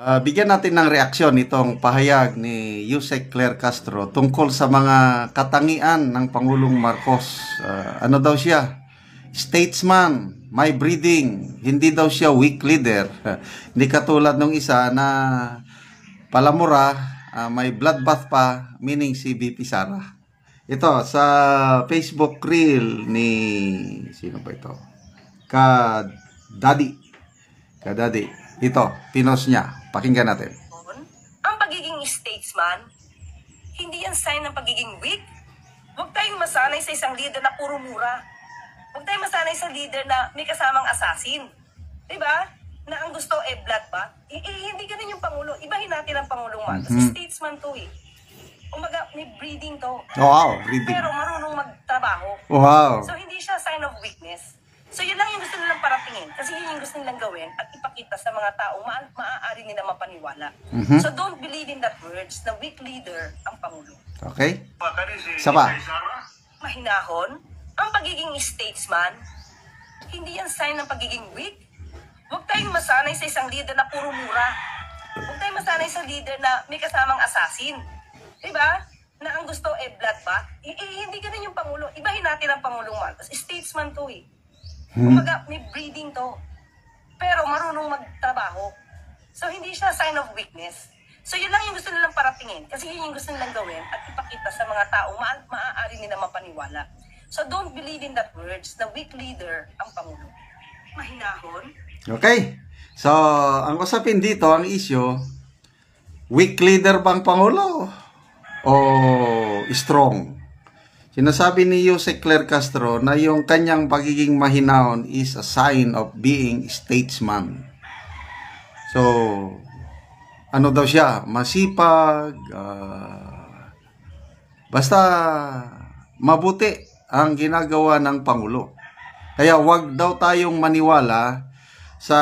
Bigyan natin ng reaksyon itong pahayag ni Yusek Claire Castro tungkol sa mga katangian ng Pangulong Marcos. Ano daw siya? Statesman, may breeding, hindi daw siya weak leader. Hindi katulad ng isa na palamura, may bloodbath pa, meaning si VP Sara. Ito, sa Facebook reel ni, sino ba ito? Kadadi. Ito, pinost niya. Pakinggan natin. Ang pagiging statesman, hindi yan sign ng pagiging weak. Huwag tayong masanay sa isang leader na puro mura. Huwag tayong masanay sa leader na may kasamang assassin. Diba? Na ang gusto bloodbath. Hindi ganun yung Pangulo. Ibahin natin ang Pangulong Marcos. Statesman to eh. Umaga, may breeding to. Wow, breeding. Pero marunong magtrabaho. Wow. So hindi siya sign of weakness. So yun lang yung gusto nilang paratingin. Kasi yun yung gusto nilang gawin at ipakita sa mga taong maaari nila mapaniwala. So don't believe in that words na weak leader ang Pangulo. Okay? Saba. Mahinahon, ang pagiging statesman, hindi yan sign ng pagiging weak. Huwag tayong masanay sa isang leader na puro mura. Huwag tayong masanay sa leader na may kasamang assassin. Diba? Na ang gusto bloodbath. Hindi ganun yung Pangulo. Ibahin natin ang Pangulong Marcos. Statesman to eh. Umaga, may breeding to. Pero marunong magtrabaho. So, hindi siya sign of weakness. So, yun lang yung gusto nilang paratingin. Kasi yun yung gusto nilang gawin at ipakita sa mga tao maaari nila mapaniwala. So, don't believe in that words na weak leader ang Pangulo. Mahinahon. Okay. So, ang usapin dito, ang issue, weak leader bang Pangulo? O strong? Sinasabi ni Yusek Claire Castro na yung kanyang pagiging mahinahon is a sign of being statesman. So, ano daw siya? Masipag, basta mabuti ang ginagawa ng Pangulo. Kaya wag daw tayong maniwala sa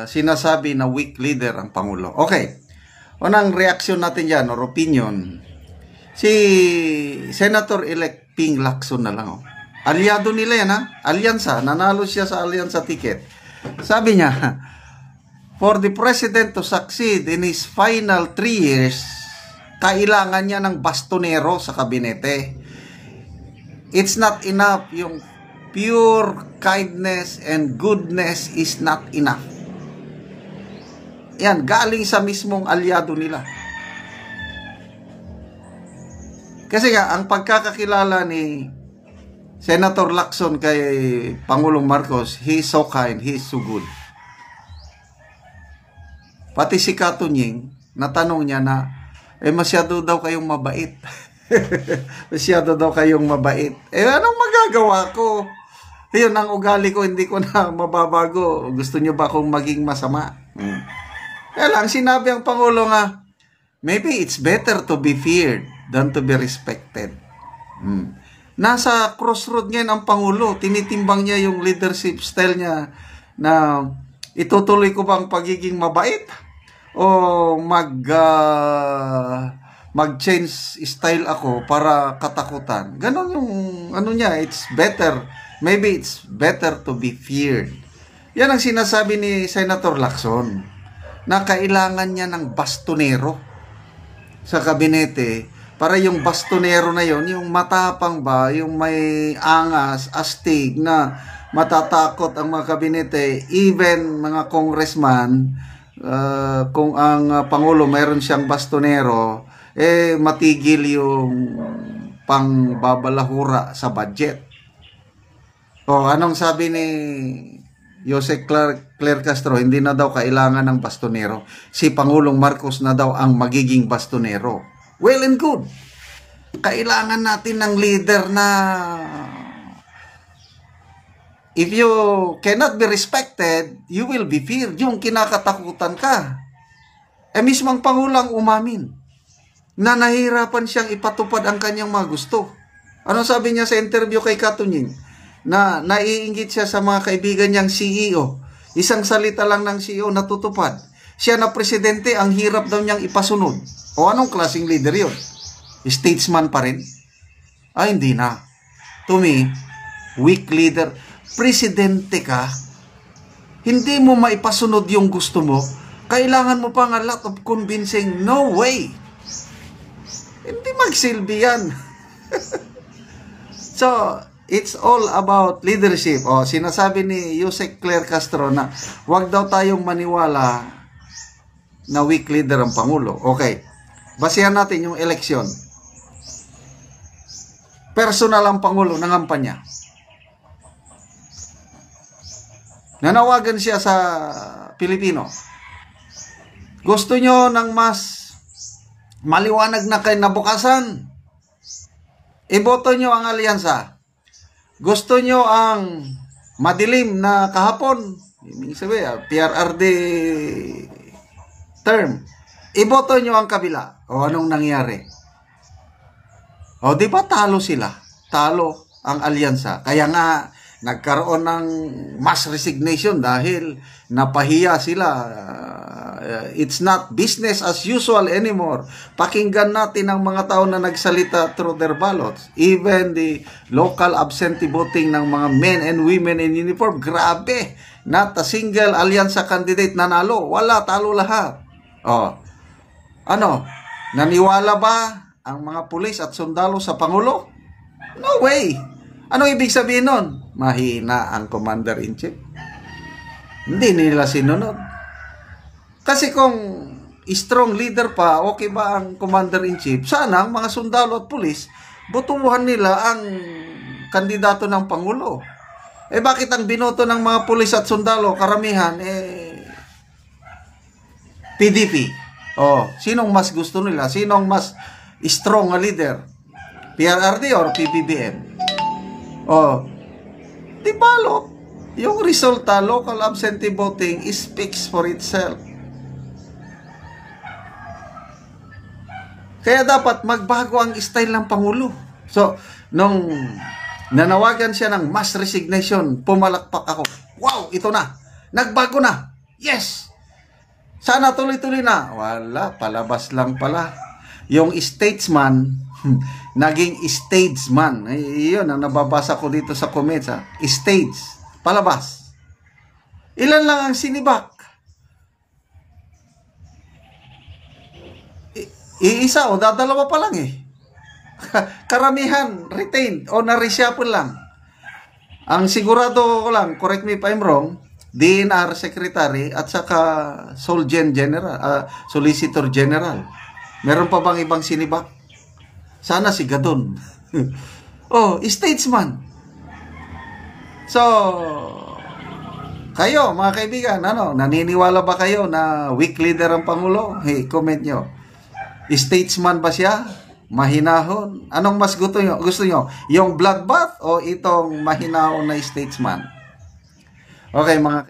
sinasabi na weak leader ang Pangulo. Okay, unang reaksyon natin dyan or opinion. Si Senator-elect Ping Lacson na lang. Aliado nila yan ha. Alyansa. Nanalo siya sa alyansa ticket. Sabi niya, for the president to succeed in his final 3 years, kailangan niya ng bastonero sa kabinete. It's not enough. Yung pure kindness and goodness is not enough. Yan, galing sa mismong aliado nila. Kasi nga, ang pagkakakilala ni Senator Lacson kay Pangulong Marcos, he is so kind, he is so good. Pati si Katunying, natanong niya na, masyado daw kayong mabait. Masyado daw kayong mabait. Anong magagawa ko? Yun, ang ugali ko, hindi ko na mababago. Gusto niyo ba akong maging masama? Kaya lang, sinabi ang Pangulo nga, maybe it's better to be feared than to be respected. Nasa crossroad ngayon ang Pangulo. Tinitimbang niya yung leadership style niya na itutuloy ko bang pagiging mabait o mag-change style ako para katakutan. Ganon yung ano niya, it's better. Maybe it's better to be feared. Yan ang sinasabi ni Senator Lacson na kailangan niya ng bastonero sa kabinete. Para yung bastonero na yon, yung matapang ba, yung may angas, astig na matatakot ang mga kabinete, even mga congressman, kung ang Pangulo mayroon siyang bastonero, matigil yung pangbabalahura sa budget. O, anong sabi ni Yusek Claire Castro? Hindi na daw kailangan ng bastonero. Si Pangulong Marcos na daw ang magiging bastonero. Well and good. Kailangan natin ng leader na if you cannot be respected, you will be feared. Yung kinakatakutan ka. Mismo ang Pangulang umamin na nahihirapan siyang ipatupad ang kanyang mga gusto. Ano sabi niya sa interview kay Katunying? Na naiinggit siya sa mga kaibigan niyang CEO. Isang salita lang ng CEO natutupad. Siya na presidente, ang hirap daw niyang ipasunod. O anong klaseng leader yun? Statesman pa rin? Hindi na. To me, weak leader. Presidente ka, hindi mo maipasunod yung gusto mo, Kailangan mo pang a lot of convincing. No way. Hindi magsilbi yan. So, it's all about leadership. O, sinasabi ni Yusek Claire Castro na wag daw tayong maniwala na weak leader ang Pangulo. Okay. Basehan natin yung eleksyon. Personal ang Pangulo ng kampanya. Nanawagan siya sa Pilipino. Gusto nyo ng mas maliwanag na kinabukasan? Iboto nyo ang alyansa. Gusto nyo ang madilim na kahapon? Ibig sabihin, PRRD term. Iboto nyo ang kabila. O anong nangyari? O di ba talo sila? Talo ang alyansa. Kaya nga nagkaroon ng mass resignation dahil napahiya sila. It's not business as usual anymore. Pakinggan natin ang mga tao na nagsalita through their ballots. Even the local absentee voting ng mga men and women in uniform. Grabe! Not a single alyansa candidate nanalo. Wala, talo lahat. Oh. Ano? Naniwala ba ang mga pulis at sundalo sa Pangulo? No way! Ano ibig sabihin nun? Mahina ang Commander-in-Chief. Hindi nila sinunod. Kasi kung strong leader pa, okay ba ang Commander-in-Chief? Sana ang mga sundalo at pulis, botuhan nila ang kandidato ng Pangulo. Eh bakit ang binoto ng mga pulis at sundalo, karamihan, PDP? Oh, sinong mas gusto nila? Sinong mas strong na leader? PRRD or PBBM? Oh, di balot. Yung resulta, local absentee voting speaks for itself. Kaya dapat magbago ang style ng Pangulo. So, nung nanawagan siya ng mass resignation, pumalakpak ako. Wow, ito na. Nagbago na. Yes! Sana tuloy-tuloy na. Wala, palabas lang pala. Yung statesman, naging statesman. Iyon ang nababasa ko dito sa comments. Stage. Palabas. Ilan lang ang sinibak? Iisa o dadalawa pa lang eh. Karamihan, retained o na-reshuffle lang. Ang sigurado ko lang, correct me if I'm wrong, DNR Secretary at saka Solgen General, Solicitor General. Meron pa bang ibang sinibak? Sana si Gadon. Oh, statesman. So, kayo mga kaibigan, ano, naniniwala ba kayo na weak leader ang Pangulo? Hey, comment nyo. Statesman ba siya? Mahinahon? Anong mas gusto nyo? Yung bloodbath o itong mahinahon na statesman? Okay, mga